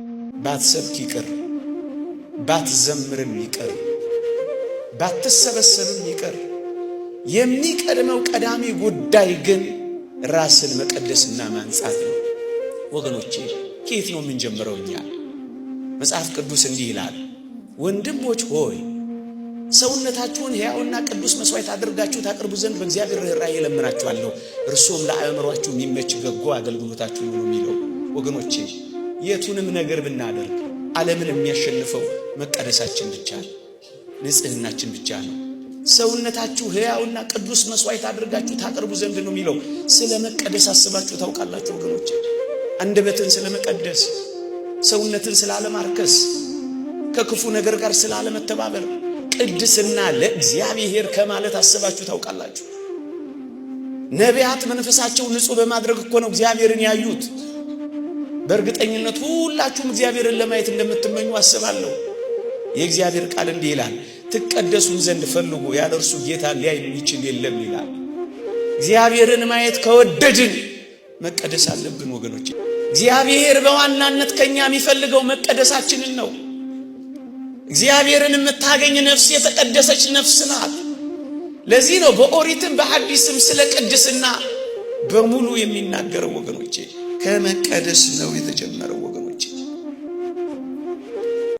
ባትሰብክ ይቅር፣ ባትዘምርም ይቅር፣ ባትሰበሰብም ይቅር። የሚቀድመው ቀዳሚ ጉዳይ ግን ራስን መቀደስና ማንጻት ነው። ወገኖቼ ከየት ነው የምንጀምረው? እኛ መጽሐፍ ቅዱስ እንዲህ ይላል፣ ወንድሞች ሆይ ሰውነታችሁን ሕያውና ቅዱስ መስዋዕት አድርጋችሁ ታቀርቡ ዘንድ በእግዚአብሔር ርኅራኄ እለምናችኋለሁ፣ እርሱም ለአእምሮአችሁ የሚመች በጎ አገልግሎታችሁ ነው የሚለው። ወገኖቼ የቱንም ነገር ብናደርግ ዓለምን የሚያሸንፈው መቀደሳችን ብቻ ነው፣ ንጽህናችን ብቻ ነው። ሰውነታችሁ ሕያውና ቅዱስ መስዋዕት አድርጋችሁ ታቀርቡ ዘንድ ነው የሚለው። ስለ መቀደስ አስባችሁ ታውቃላችሁ ወገኖቼ? አንደበትን ስለ መቀደስ፣ ሰውነትን ስለ አለማርከስ፣ ከክፉ ነገር ጋር ስለ አለመተባበር፣ ቅድስና ለእግዚአብሔር ከማለት አስባችሁ ታውቃላችሁ? ነቢያት መንፈሳቸው ንጹህ በማድረግ እኮ ነው እግዚአብሔርን ያዩት። በእርግጠኝነት ሁላችሁም እግዚአብሔርን ለማየት እንደምትመኙ አስባለሁ። የእግዚአብሔር ቃል እንዲህ ይላል፣ ትቀደሱን ዘንድ ፈልጉ፣ ያለ እርሱ ጌታ ሊያይ የሚችል የለም ይላል። እግዚአብሔርን ማየት ከወደድን መቀደስ አለብን ወገኖች። እግዚአብሔር በዋናነት ከኛ የሚፈልገው መቀደሳችንን ነው። እግዚአብሔርን የምታገኝ ነፍስ የተቀደሰች ነፍስ ናት። ለዚህ ነው በኦሪትም በሐዲስም ስለ ቅድስና በሙሉ የሚናገረው ወገኖቼ። ከመቀደስ ነው የተጀመረው።